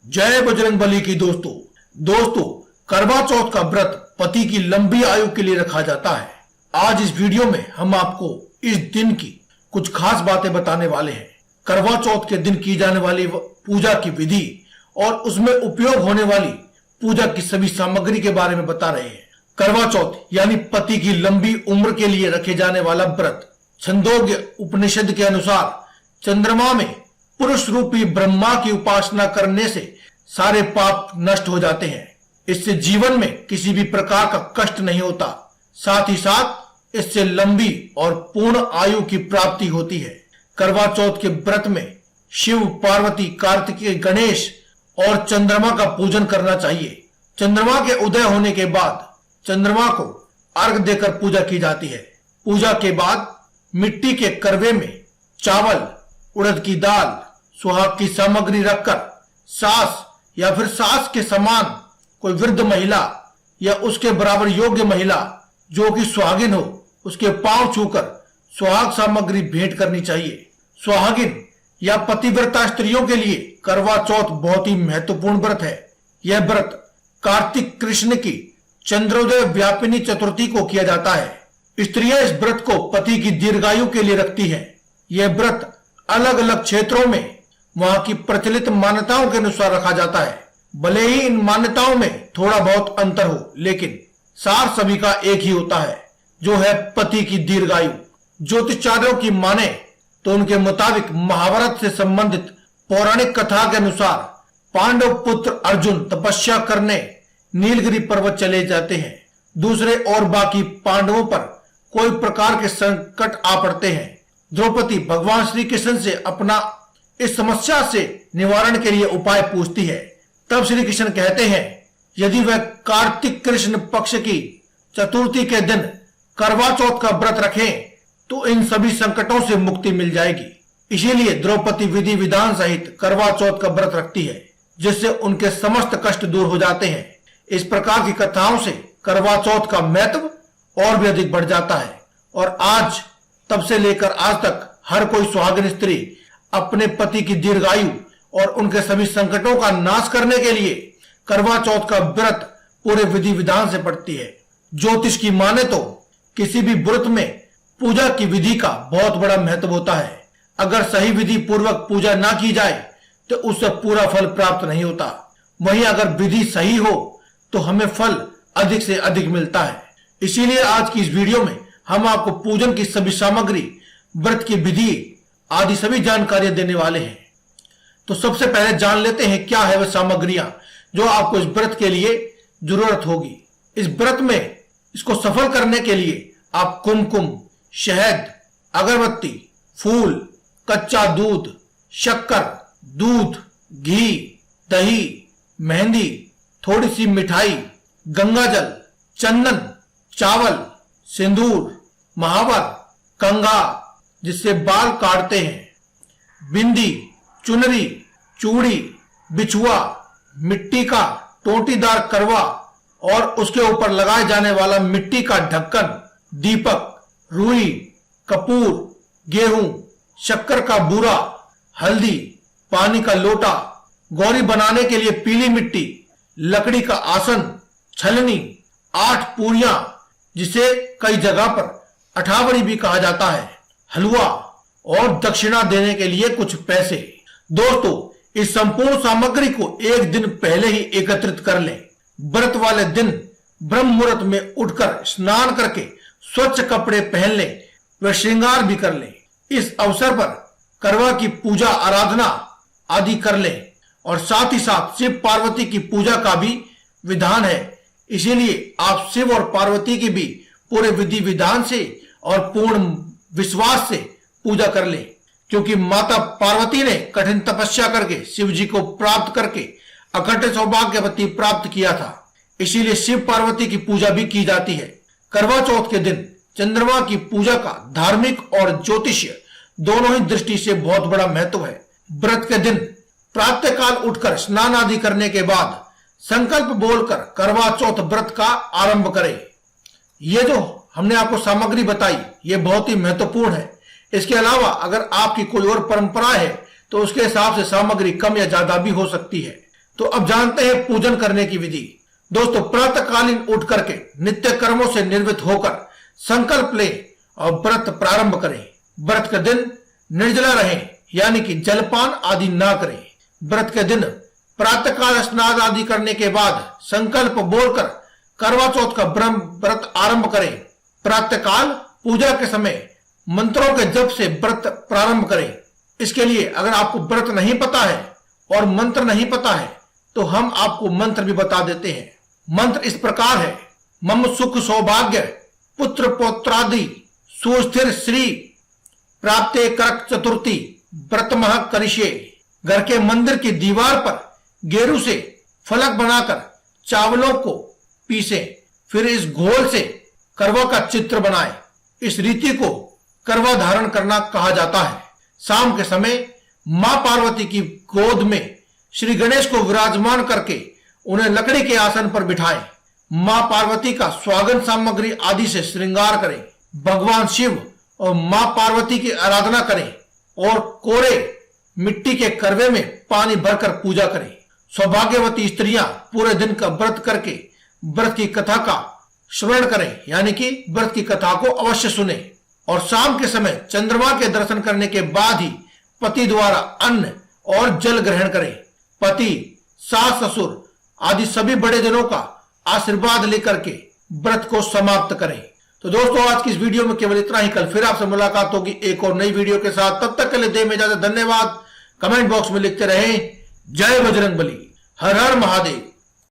जय बजरंगबली की दोस्तों करवा चौथ का व्रत पति की लंबी आयु के लिए रखा जाता है। आज इस वीडियो में हम आपको इस दिन की कुछ खास बातें बताने वाले हैं। करवा चौथ के दिन की जाने वाली पूजा की विधि और उसमें उपयोग होने वाली पूजा की सभी सामग्री के बारे में बता रहे हैं। करवा चौथ यानी पति की लंबी उम्र के लिए रखे जाने वाला व्रत। छंदोग्य उपनिषद के अनुसार चंद्रमा में पुरुष रूपी ब्रह्मा की उपासना करने से सारे पाप नष्ट हो जाते हैं। इससे जीवन में किसी भी प्रकार का कष्ट नहीं होता, साथ ही साथ इससे लंबी और पूर्ण आयु की प्राप्ति होती है। करवा चौथ के व्रत में शिव, पार्वती, कार्तिकेय, गणेश और चंद्रमा का पूजन करना चाहिए। चंद्रमा के उदय होने के बाद चंद्रमा को अर्घ देकर पूजा की जाती है। पूजा के बाद मिट्टी के करवे में चावल, उड़द की दाल, सुहाग की सामग्री रखकर सास या फिर सास के समान कोई वृद्ध महिला या उसके बराबर योग्य महिला जो कि सुहागिन हो, उसके पांव छूकर सुहाग सामग्री भेंट करनी चाहिए। सुहागिन या पतिव्रता स्त्रियों के लिए करवा चौथ बहुत ही महत्वपूर्ण व्रत है। यह व्रत कार्तिक कृष्ण की चंद्रोदय व्यापिनी चतुर्थी को किया जाता है। स्त्रियां इस व्रत को पति की दीर्घायु के लिए रखती हैं। यह व्रत अलग अलग क्षेत्रों में वहां की प्रचलित मान्यताओं के अनुसार रखा जाता है। भले ही इन मान्यताओं में थोड़ा बहुत अंतर हो, लेकिन सार सभी का एक ही होता है, जो है पति की दीर्घायु। ज्योतिषाचार्यों की माने तो उनके मुताबिक महाभारत से संबंधित पौराणिक कथा के अनुसार पांडव पुत्र अर्जुन तपस्या करने नीलगिरी पर्वत चले जाते हैं। दूसरे और बाकी पांडवों पर कोई प्रकार के संकट आ पड़ते हैं। द्रौपदी भगवान श्री कृष्ण से अपना इस समस्या से निवारण के लिए उपाय पूछती है। तब श्री कृष्ण कहते हैं, यदि वह कार्तिक कृष्ण पक्ष की चतुर्थी के दिन करवा चौथ का व्रत रखें तो इन सभी संकटों से मुक्ति मिल जाएगी। इसीलिए द्रौपदी विधि विधान सहित करवा चौथ का व्रत रखती है, जिससे उनके समस्त कष्ट दूर हो जाते हैं। इस प्रकार की कथाओं से करवा चौथ का महत्व और भी अधिक बढ़ जाता है और आज तब से लेकर आज तक हर कोई सुहागिन स्त्री अपने पति की दीर्घायु और उनके सभी संकटों का नाश करने के लिए करवा चौथ का व्रत पूरे विधि विधान से पड़ती है। ज्योतिष की माने तो किसी भी व्रत में पूजा की विधि का बहुत बड़ा महत्व होता है। अगर सही विधि पूर्वक पूजा ना की जाए तो उससे पूरा फल प्राप्त नहीं होता। वहीं अगर विधि सही हो तो हमें फल अधिक से अधिक मिलता है। इसीलिए आज की इस वीडियो में हम आपको पूजन की सभी सामग्री, व्रत की विधि आदि सभी जानकारियां देने वाले हैं। तो सबसे पहले जान लेते हैं क्या है वह सामग्रियां जो आपको इस व्रत के लिए जरूरत होगी। इस व्रत में इसको सफल करने के लिए आप कुमकुम, शहद, अगरबत्ती, फूल, कच्चा दूध, शक्कर, दूध, घी, दही, मेहंदी, थोड़ी सी मिठाई, गंगाजल, चंदन, चावल, सिंदूर, महावर, कंघा जिससे बाल काटते हैं, बिंदी, चुनरी, चूड़ी, बिछुआ, मिट्टी का टोटीदार करवा और उसके ऊपर लगाए जाने वाला मिट्टी का ढक्कन, दीपक, रुई, कपूर, गेहूं, शक्कर का बूरा, हल्दी, पानी का लोटा, गौरी बनाने के लिए पीली मिट्टी, लकड़ी का आसन, छलनी, 8 पूरियां जिसे कई जगह पर अठावड़ी भी कहा जाता है, हलवा और दक्षिणा देने के लिए कुछ पैसे। दोस्तों, इस संपूर्ण सामग्री को एक दिन पहले ही एकत्रित कर लें। व्रत वाले दिन ब्रह्म मुहूर्त में उठकर स्नान करके स्वच्छ कपड़े पहन लें व श्रृंगार भी कर लें। इस अवसर पर करवा की पूजा आराधना आदि कर लें और साथ ही साथ शिव पार्वती की पूजा का भी विधान है। इसीलिए आप शिव और पार्वती की भी पूरे विधि विधान से और पूर्ण विश्वास से पूजा कर ले, क्योंकि माता पार्वती ने कठिन तपस्या करके शिव जी को प्राप्त करके अखंड सौभाग्यवती प्राप्त किया था। इसीलिए शिव पार्वती की पूजा भी की जाती है। करवा चौथ के दिन चंद्रमा की पूजा का धार्मिक और ज्योतिषीय दोनों ही दृष्टि से बहुत बड़ा महत्व है। व्रत के दिन प्रातः काल उठकर स्नान आदि करने के बाद संकल्प बोलकर करवा चौथ व्रत का आरंभ करें। ये जो हमने आपको सामग्री बताई ये बहुत ही महत्वपूर्ण है। इसके अलावा अगर आपकी कोई और परंपरा है तो उसके हिसाब से सामग्री कम या ज्यादा भी हो सकती है। तो अब जानते हैं पूजन करने की विधि। दोस्तों, प्रातःकालीन उठ करके नित्य कर्मों से निर्वृत्त होकर संकल्प लें और व्रत प्रारंभ करें। व्रत के दिन निर्जला रहें, यानी कि जलपान आदि ना करें। व्रत के दिन प्रातःकाल स्नान आदि करने के बाद संकल्प बोलकर करवा चौथ का ब्रह्म व्रत आरंभ करें। प्रातःकाल पूजा के समय मंत्रों के जप से व्रत प्रारंभ करें। इसके लिए अगर आपको व्रत नहीं पता है और मंत्र नहीं पता है तो हम आपको मंत्र भी बता देते हैं। मंत्र इस प्रकार है: मम सुख सौभाग्य पुत्र पौत्रादि सुस्थिर श्री प्राप्ते करक चतुर्थी व्रतमह करिष्ये। घर के मंदिर की दीवार पर गेरू से फलक बनाकर चावलों को पीसे, फिर इस घोल से करवा का चित्र बनाए। इस रीति को करवा धारण करना कहा जाता है। शाम के समय मां पार्वती की गोद में श्री गणेश को विराजमान करके उन्हें लकड़ी के आसन पर बिठाएं। मां पार्वती का स्वागत सामग्री आदि से श्रृंगार करें। भगवान शिव और मां पार्वती की आराधना करें और कोरे मिट्टी के करवे में पानी भरकर पूजा करें। सौभाग्यवती स्त्रियां पूरे दिन का व्रत करके व्रत की कथा का श्रवण करें, यानी कि व्रत की कथा को अवश्य सुने। और शाम के समय चंद्रमा के दर्शन करने के बाद ही पति द्वारा अन्न और जल ग्रहण करें। पति, सास, ससुर आदि सभी बड़े जनों का आशीर्वाद लेकर के व्रत को समाप्त करें। तो दोस्तों, आज की इस वीडियो में केवल इतना ही। कल फिर आपसे मुलाकात होगी एक और नई वीडियो के साथ। तब तक के लिए दे में इजाजत। धन्यवाद। कमेंट बॉक्स में लिखते रहें जय बजरंगबली, हर हर महादेव।